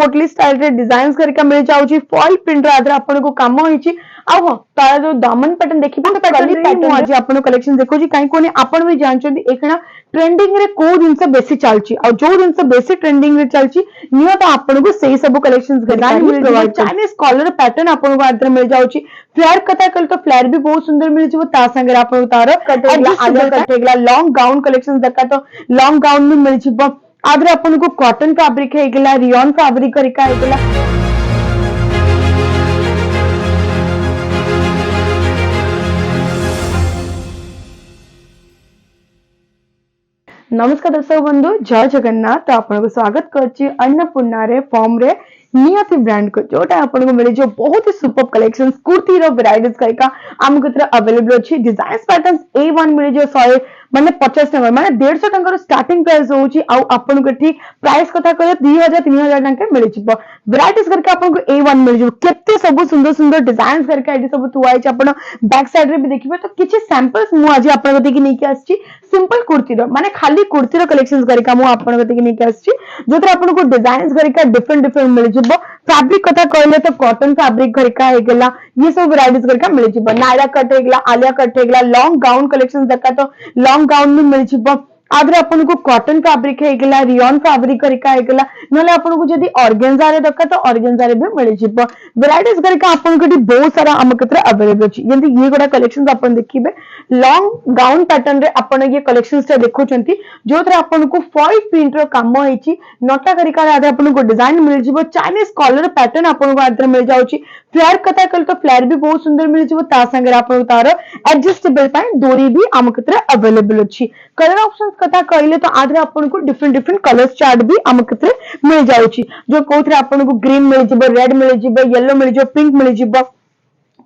पोटली स्टाइल रे डिजाइन करके मिल जाउची फॉइल प्रिंट रे आदर आपन को काम होईची आउ हो तारा जो दामन पैटर्न देखि तो कली पैटर्न आज आपन कलेक्शन देखो जी काई कोनी आपन भी जानचंदी एकना ट्रेंडिंग रे को जिनसे बेसी चलची और जो जिनसे बेसी ट्रेंडिंग रे चलची नियो तो आपन को सही सब कलेक्शंस डिजाइन मिल प्रोवाइड चाइनीज कलर पैटर्न आपन को आदर मिल जाउची फ्लेयर कथा कल तो फ्लेयर भी बहुत सुंदर मिल जीवो ता संगे आपन तार कटेगला आगे कटेगला लॉन्ग गाउन कलेक्शंस देखा तो लॉन्ग गाउन में मिल जीवो आदर अपन को कॉटन फैब्रिक है रियॉन फैब्रिक करिका है नमस्कार दर्शक बंधु जय जगन्नाथ तो आपन को स्वागत करछि अन्नपूर्णा रे फॉर्म रे नियति ब्रांड को जोटा आपन को मिले जो बहुत ही सुपर कलेक्शंस कुर्ती रो वैराइटीज करिका आम कतरा अवेलेबल अछि डिजाइन्स पैटर्न्स A1 मिले जो 100 माने 50 नंबर माने 150 टंका रो स्टार्टिंग प्राइस होउची आ आपन को ठीक प्राइस कथा कहे 2000 3000 टंका मिले छिबो वैराइटीज करके आपन को A1 मिल जो केते सब सुंदर सुंदर डिजाइन्स करके एडी सब तुआई छ आपन बैक साइड रे भी देखिबे तो किछि सैंपल्स मु आज आपन को देखि नै के आछि सिंपल कुर्ती रो माने खाली कुर्ती रो कलेक्शंस करके मु आपन को देखि नै के आछि जोतर आपन को डिजाइन्स करके डिफरेंट डिफरेंट मिल जिवो फैब्रिक कथा कहले तो कॉटन फैब्रिक करके हेगला ये सब वैराइटीज करके मिल जिवो नायरा कट हेगला आलिया कट हेगला लॉन्ग गाउन कलेक्शंस देखा तो लॉन्ग गाउन में मिल जिवो आदर अपन को कॉटन फैब्रिक हेगला रियॉन फैब्रिक करिका हेगला नले अपन को जदी ऑर्गेन्जा रे दक्का तो ऑर्गेन्जा रे भी मिल जिवो वैराइटीज करके अपन को बहुत सारा हम कतरा अवेलेबल अछि यदि ये गोडा कलेक्शंस अपन देखिबे लॉन्ग गाउन पैटर्न रे अपन ये कलेक्शंस रे देखुचंती जोतरे अपन को फॉइल प्रिंट रो काम होईची नोटा करिका आदर अपन को डिजाइन मिल जिवो चाइनीज कलर पैटर्न अपन को आदर मिल जाउची फ्लेयर कथा कल तो फ्लेयर भी बहुत सुंदर मिल जिवो ता संगे अपन तार एडजस्टेबल पाई डोरी भी हम कतरा अवेलेबल अछि कलर ऑप्शंस कथा कहले तो आदर अपन को डिफरेंट डिफरेंट कलर्स चार्ट भी हम कतरे मिल जाउची जो कोथरे अपन को ग्रीन मिल जिवो रेड मिल जिवो येलो मिल जिवो पिंक मिल जिवो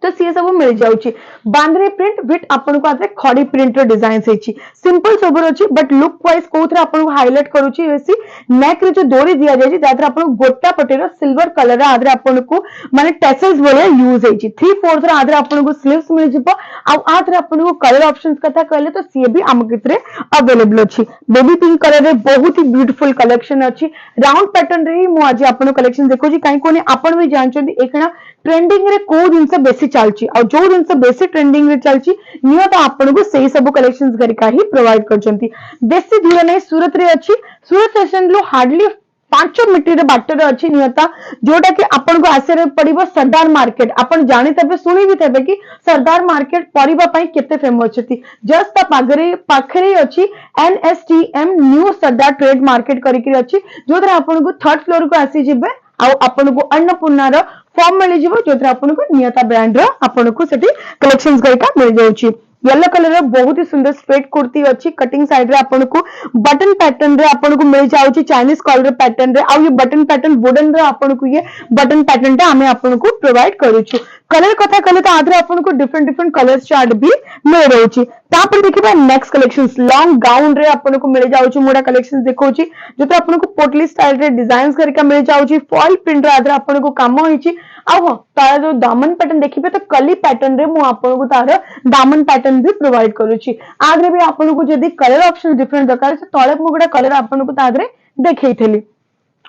तो सी सब मिल जाउची बांद्रे प्रिंट विथ अपन को आते खड़ी प्रिंट रो डिजाइन सेची सिंपल सोबर अछि बट लुक वाइज कोथरे अपन को हाईलाइट करूची वैसी नेक रे जो डोरी दिया जाय छी दादर अपन को गोटा पटेरो सिल्वर कलर रा आदर अपन को माने टैसल्स बोले यूज हेची 3/4 रा आदर अपन को स्लीव्स मिल जिवो आ आदर अपन को कलर ऑप्शंस कथा कहले तो सी भी आम कितरे अवेलेबल अछि बेबी पिंक कलर रे बहुत ही ब्यूटीफुल कलेक्शन अछि राउंड पैटर्न रे मु आज अपन कलेक्शन देखो जी काई कोने अपन भी जानचोदी एकना ट्रेंडिंग रे को दिन से बेसी चलची और जो दिन से बेसी ट्रेंडिंग रे चलची नियो तो आपन को सही सब कलेक्शंस करिका ही प्रोवाइड करचंती बेसी दूर नै सूरत रे अछि सूरत स्टेशन लो हार्डली 5 मीटर बाटर अछि नियता जोटा कि आपन को आसे पड़िबो सरदार मार्केट आपन जानि तबे सुनि भी तबे कि सरदार मार्केट परिबा पई केते फेमस छथि जस्ट पागरे पाखरे अछि NSTM न्यू सरदार ट्रेड मार्केट करिकि अछि जोदरा आपन को थर्ड फ्लोर को आसी जिबे आ आपन को अन्नपूर्णा रो फॉर्म मिल जिवो जोदरा आपन को नियता ब्रांड रो आपन को सेठी कलेक्शंस करिका मिल जाउची येलो कलर बहुत ही सुंदर स्ट्रेट कुर्ती अच्छी कटिंग साइड रे आपन को बटन पैटर्न रे आपन को मिल जाउची चाइनीज कलर पैटर्न रे आ ये बटन पैटर्न वुडन रे आपन को ये बटन पैटर्न टा हमें आपन को प्रोवाइड करूछु कलर कथा कले तो आदर आपन को डिफरेंट डिफरेंट कलर चार्ट भी मिल रहउची तापर देखिबा नेक्स्ट कलेक्शंस लॉन्ग गाउन रे आपन को मिल जाउची मोडा कलेक्शंस देखौची जतो आपन को पोटली स्टाइल रे डिजाइन्स करके मिल जाउची फॉइल प्रिंट रे आदर आपन को काम होईची आ हो तारा जो दामन पैटर्न देखिबे तो कली पैटर्न रे मु आपन को तार दामन पैटर्न भी प्रोवाइड करूची आगरे भी आपन को जदी कलर ऑप्शन डिफरेंट दरकार से तळे मु गोडा कलर आपन को तागरे देखैथली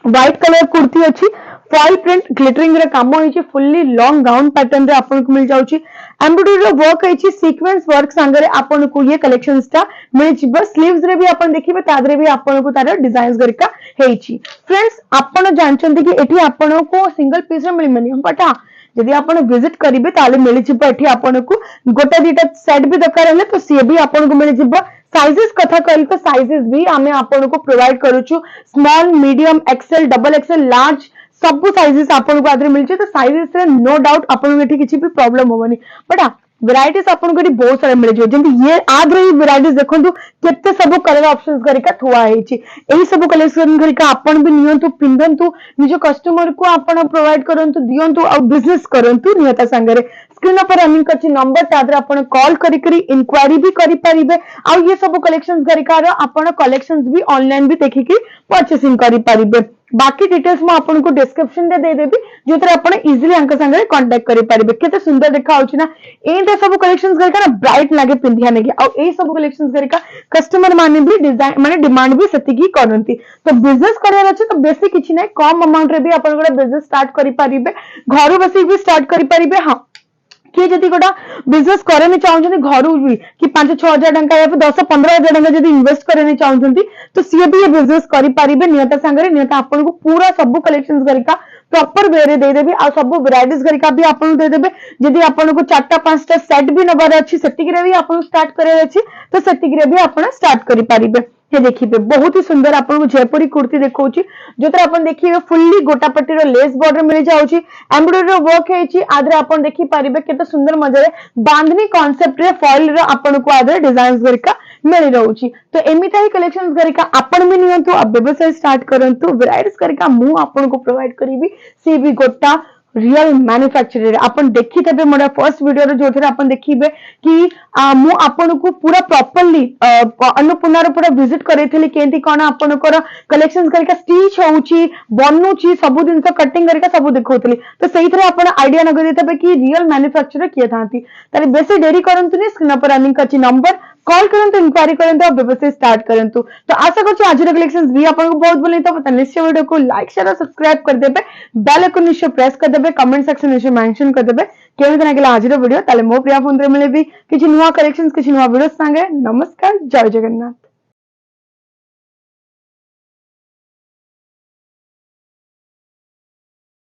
व्हाइट कलर कुर्ती अछि फॉइल प्रिंट ग्लिटरिंग रे काम होईची फुल्ली लॉन्ग गाउन पैटर्न रे आपन को मिल जाउची एम्ब्रॉयडरी रो वर्क होईची सीक्वेंस वर्क संगरे आपन को ये कलेक्शंस ता मिल जिवो स्लीव्स रे भी आपन देखिबे तागरे भी आपन को तार डिजाइन्स गरिका हेईची फ्रेंड्स आपन जानचंती कि एठी आपन को सिंगल पीस रे मिलमनी बट यदि आपन विजिट करिवे ताले मिल जिवो एठी आपन को गोटा दीटा सेट भी दरकार हले तो सी भी आपन को मिल जिवो साइजेस कथा कहले तो साइजेस भी हमें आपन को प्रोवाइड करूछु small medium XL double XL large sizes साइजेस आपन को आदरे मिल जे तो साइजेस रे नो डाउट आपन को एठी किछि भी प्रॉब्लम होबनी बट वैराइटीज आपन को बहुत सारा मिल जे जेंति ये आदरे वैराइटीज देखंतु केते सब कलर ऑप्शंस करिका थुआ हेछि एही सब कलेक्शन करिका आपन भी नियंतु पिंदंतु निजो कस्टमर को आपन प्रोवाइड करंतु दियंतु और बिजनेस करंतु नियता संगरे स्क्रीन पर रनिंग करछि नंबर तादर आपण कॉल करी करी इंक्वायरी भी करि परिबे आ ये सब कलेक्शंस गरिकार आपण कलेक्शंस भी ऑनलाइन भी देखि के परचेसिंग करि परिबे बाकी डिटेल्स मु आपन को डिस्क्रिप्शन दे देबी जोतरे आपण इजीली अंक संगे कांटेक्ट करि परिबे केते सुंदर देखा होछि ना एते सब कलेक्शंस गरिकार ब्राइट लागे पिंधिया नेकी आ ए सब कलेक्शंस गरिका कस्टमर माने भी डिजाइन माने डिमांड भी सेति की करंती तो बिजनेस करियार अछि तो बेसी किछि नै कम अमाउंट रे भी आपण गोटे बिजनेस स्टार्ट करि परिबे घर बसी भी स्टार्ट करि परिबे हां किए जदि गोटा बिजनेस करने चाहते घर भी कि 5-6 हजार टंका या 10-15 हजार टंका जब इन्वेस्ट करने चाहते तो सी भी ये बिजनेस करेंगे नियता सांगे नियता आपन को पूरा सब कलेक्शन करिका प्रॉपर वे रे देदेबी आ सब वैराइटीज करिका भी आपन देदेबे जदि आपन को 4-5टा सेट भी नबार अछि सेतिक रे भी आपन स्टार्ट करे अछि तो सेतिक रे भी आपन स्टार्ट करि परिबे ये देखिए बहुत ही सुंदर आपको जयपुरी कुर्ती देखौची जोतर अपन देखिए फुल्ली गोटापट्टी रो लेस बॉर्डर मिल जाउची एम्ब्रॉयडरी रो वर्क हेची आदरे अपन देखि परिबे केते सुंदर मजरे बांधनी कांसेप्ट रे फॉइल रो अपन को आदरे डिजाइन्स गरिका मिल रहउची तो एमिता ही कलेक्शंस गरिका अपन भी नियंतु अब व्यवसाय स्टार्ट करंतु वैराइटीज गरिका मु अपन को प्रोवाइड करिवि सी भी गोटा रियल मैन्युफैक्चरर अपन देखि तबे मोर फर्स्ट वीडियो रे जोथरे अपन देखिबे कि मु आपन को पूरा प्रॉपर्ली अन्नपूर्णा रो पूरा विजिट करैथली केंती कोन आपन को कलेक्शंस करके स्टिच होउची बनउची सब दिन से कटिंग करके सब देखौथली तो सही तरह अपन आईडिया नगै देतबे कि रियल मैन्युफैक्चरर किए थांती तारे बेसी देरी करंतुनी स्क्रीन पर रनिंग करछि नंबर कॉल करंतु इंक्वायरी करंतु और व्यवसाय स्टार्ट करंतु तो आशा करछि आज कलेक्शंस भी आपन को बहुत बोले तो निश्चय वीडियो को लाइक शेयर और सब्सक्राइब कर देबे बेल आइकन निश्चय प्रेस कर देबे कमेंट सेक्शन निश्चय मेंशन कर देबे केउ दिन के आज वीडियो ताले मो प्रिया फोन रे मिलेबी किछि नुवा कलेक्शंस किछि नुवा वीडियो संगे नमस्कार जय जगन्नाथ।